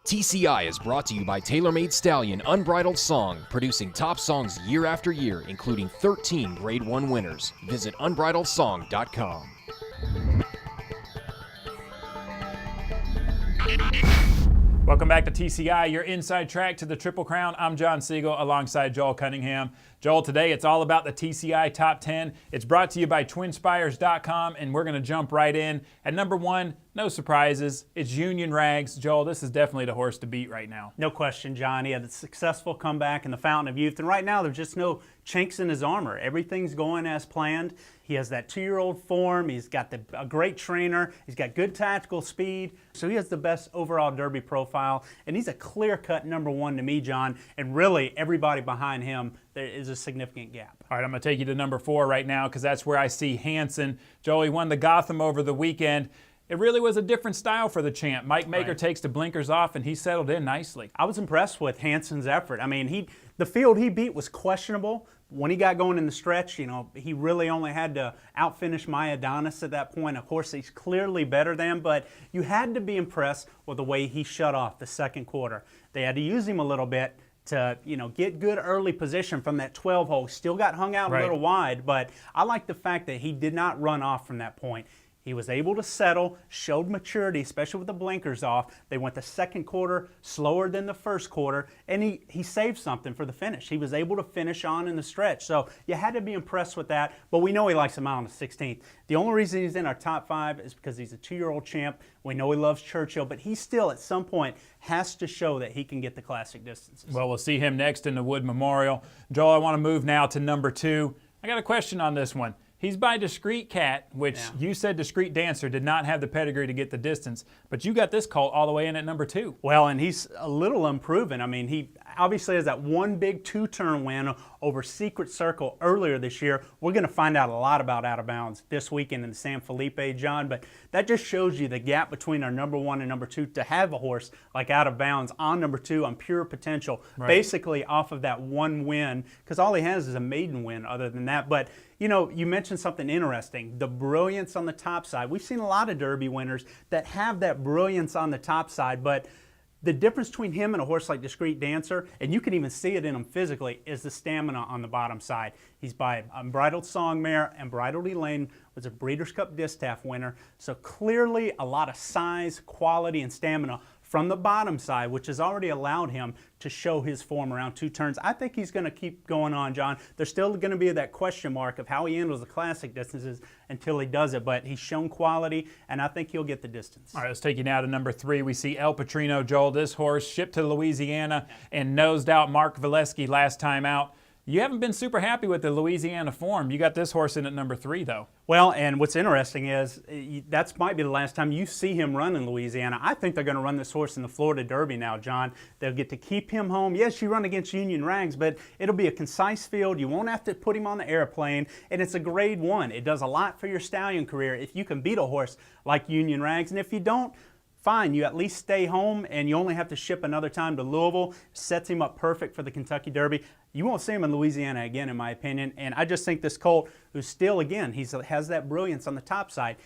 TCI is brought to you by TaylorMade Stallion Unbridled Song, producing top songs year after year, including 13 Grade 1 winners. Visit unbridledsong.com. Welcome back to TCI, your inside track to the Triple Crown. I'm John Siegel alongside Joel Cunningham. Joel, today it's all about the TCI Top 10. It's brought to you by TwinSpires.com, and we're going to jump right in. At number 1, no surprises, it's Union Rags. Joel, this is definitely the horse to beat right now. No question, John. He had a successful comeback in the Fountain of Youth, and right now there's just no chinks in his armor. Everything's going as planned. He has that 2-year-old form. He's got a great trainer. He's got good tactical speed. So he has the best overall Derby profile, and he's a clear-cut number 1 to me, John, and really everybody behind him, there is a significant gap. All right, I'm going to take you to number 4 right now because that's where I see Hansen. Joel, he won the Gotham over the weekend. It really was a different style for the champ. Mike Maker takes the blinkers off, and he settled in nicely. I was impressed with Hansen's effort. I mean, the field he beat was questionable. When he got going in the stretch, you know, he really only had to outfinish My Adonis at that point. Of course, he's clearly better than, but you had to be impressed with the way he shut off the second quarter. They had to use him a little bit to, you know, get good early position from that 12 hole. Still got hung out a little wide, but I like the fact that he did not run off from that point. He was able to settle, showed maturity, especially with the blinkers off. They went the second quarter slower than the first quarter, and he saved something for the finish. He was able to finish on in the stretch. So you had to be impressed with that, but we know he likes him out on the 16th. The only reason he's in our top 5 is because he's a 2-year-old champ. We know he loves Churchill, but he still at some point has to show that he can get the classic distances. Well, we'll see him next in the Wood Memorial. Joel, I want to move now to number 2. I got a question on this one. He's by Discreet Cat, which you said Discreet Dancer did not have the pedigree to get the distance, but you got this colt all the way in at number 2. Well, and he's a little unproven. I mean, he obviously has that one big 2-turn win over Secret Circle earlier this year. We're going to find out a lot about Out of Bounds this weekend in the San Felipe, John, but that just shows you the gap between our number 1 and number 2 to have a horse like Out of Bounds on number 2 on pure potential, basically off of that one win, because all he has is a maiden win other than that. But you know, you mentioned something interesting, the brilliance on the top side. We've seen a lot of Derby winners that have that brilliance on the top side, but the difference between him and a horse like Discreet Dancer, and you can even see it in him physically, is the stamina on the bottom side. He's by Unbridled Song mare, and Bridled Elaine was a Breeders' Cup Distaff winner, so clearly a lot of size, quality, and stamina from the bottom side, which has already allowed him to show his form around 2 turns. I think he's going to keep going on, John. There's still going to be that question mark of how he handles the classic distances until he does it, but he's shown quality, and I think he'll get the distance. All right, let's take you now to number 3. We see El PADRINO. Joel, this horse shipped to Louisiana and nosed out Mark Valesky last time out. You haven't been super happy with the Louisiana form. You got this horse in at number 3, though. Well, and what's interesting is that might be the last time you see him run in Louisiana. I think they're going to run this horse in the Florida Derby now, John. They'll get to keep him home. Yes, you run against Union Rags, but it'll be a concise field. You won't have to put him on the airplane, and it's a grade 1. It does a lot for your stallion career if you can beat a horse like Union Rags, and if you don't, fine, you at least stay home and you only have to ship another time to Louisville. Sets him up perfect for the Kentucky Derby. You won't see him in Louisiana again, in my opinion, and I just think this colt, who's still, again, he has that brilliance on the top side,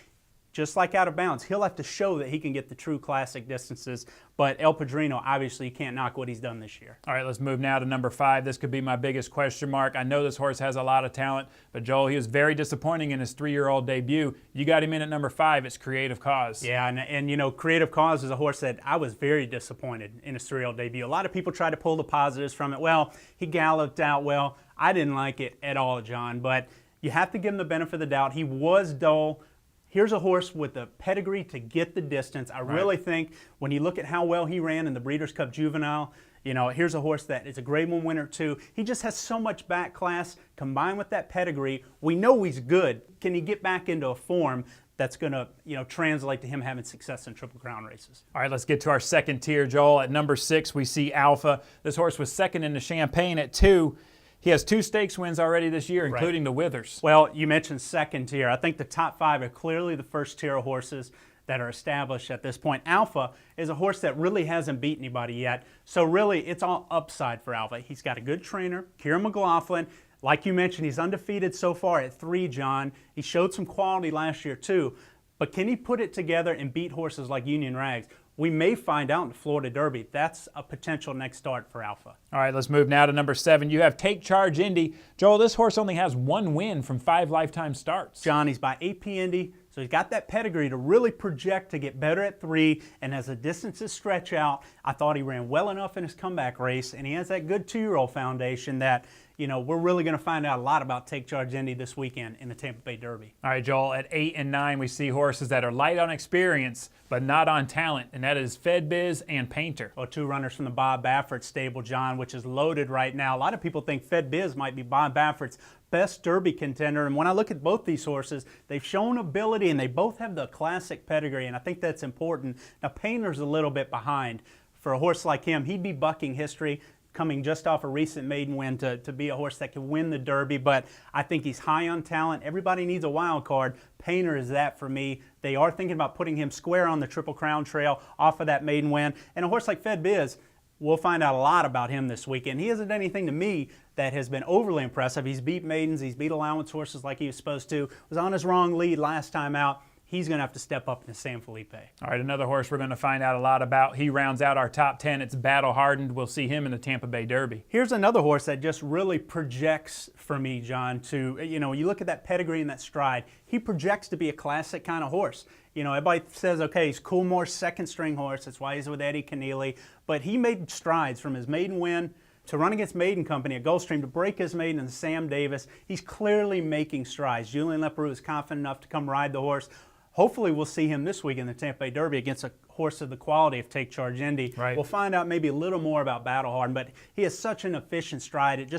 just like Out of Bounds, he'll have to show that he can get the true classic distances, but El PADRINO, obviously, you can't knock what he's done this year. All right, let's move now to number 5. This could be my biggest question mark. I know this horse has a lot of talent, but Joel, he was very disappointing in his 3-year-old debut. You got him in at number 5. It's Creative Cause. Yeah, and you know, Creative Cause is a horse that I was very disappointed in his 3-year-old debut. A lot of people try to pull the positives from it. Well, he galloped out well. I didn't like it at all, John, but you have to give him the benefit of the doubt. He was dull. Here's a horse with the pedigree to get the distance. I really think when you look at how well he ran in the Breeders' Cup Juvenile, you know, here's a horse that is a grade 1 winner too. He just has so much back class combined with that pedigree. We know he's good. Can he get back into a form that's going to, you know, translate to him having success in Triple Crown races? All right, let's get to our second tier, Joel. At number 6, we see Alpha. This horse was second in the Champagne at 2. He has 2 stakes wins already this year, including the Withers. Well, you mentioned second tier. I think the top 5 are clearly the first tier of horses that are established at this point. Alpha is a horse that really hasn't beat anybody yet, so really it's all upside for Alpha. He's got a good trainer, Kieran McLaughlin. Like you mentioned, he's undefeated so far at 3, John. He showed some quality last year too, but can he put it together and beat horses like Union Rags? we may find out in the Florida Derby. That's a potential next start for Alpha. All right, let's move now to number 7. You have Take Charge Indy. Joel, this horse only has 1 win from 5 lifetime starts. John, he's by AP Indy, so he's got that pedigree to really project to get better at 3, and as the distances stretch out, I thought he ran well enough in his comeback race, and he has that good 2-year-old foundation that, you know, we're really going to find out a lot about Take Charge Indy this weekend in the Tampa Bay Derby. All right, Joel, at 8 and 9, we see horses that are light on experience, but not on talent, and that is Fed Biz and Painter. Well, 2 runners from the Bob Baffert stable, John, which is loaded right now. A lot of people think Fed Biz might be Bob Baffert's best Derby contender, and when I look at both these horses, they've shown ability, and they both have the classic pedigree, and I think that's important. Now, Painter's a little bit behind. For a horse like him, he'd be bucking history, coming just off a recent maiden win to be a horse that can win the Derby, but I think he's high on talent. Everybody needs a wild card. Painter is that for me. They are thinking about putting him square on the Triple Crown trail off of that maiden win. And a horse like Fed Biz, we'll find out a lot about him this weekend. He hasn't done anything to me that has been overly impressive. He's beat maidens, he's beat allowance horses like he was supposed to, was on his wrong lead last time out. He's going to have to step up in San Felipe. All right, another horse we're going to find out a lot about. He rounds out our top 10. It's Battle Hardened. We'll see him in the Tampa Bay Derby. Here's another horse that just really projects for me, John, to, you know, you look at that pedigree and that stride, he projects to be a classic kind of horse. You know, everybody says, okay, he's Coolmore's second string horse. That's why he's with Eddie Keneally. But he made strides from his maiden win to run against Maiden Company at Gulfstream to break his maiden and Sam Davis. He's clearly making strides. Julian Leparoux is confident enough to come ride the horse. Hopefully we'll see him this week in the Tampa Bay Derby against a horse of the quality of Take Charge Indy. Right. We'll find out maybe a little more about Battle Hardened, but he has such an efficient stride. It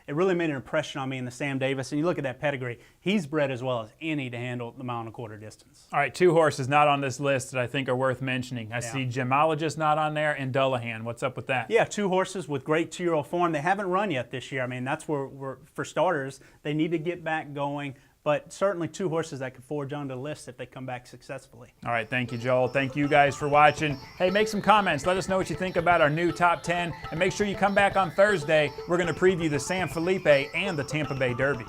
really made an impression on me in the Sam Davis. And you look at that pedigree, he's bred as well as any to handle the 1.25 mile distance. All right, 2 horses not on this list that I think are worth mentioning. I see Gemologist not on there and Dullahan. What's up with that? Yeah, 2 horses with great 2-year-old form. They haven't run yet this year. I mean, that's where for starters, they need to get back going. But certainly 2 horses that could forge onto the list if they come back successfully. All right, thank you, Joel. Thank you guys for watching. Hey, make some comments. Let us know what you think about our new top 10. And make sure you come back on Thursday. We're going to preview the San Felipe and the Tampa Bay Derby.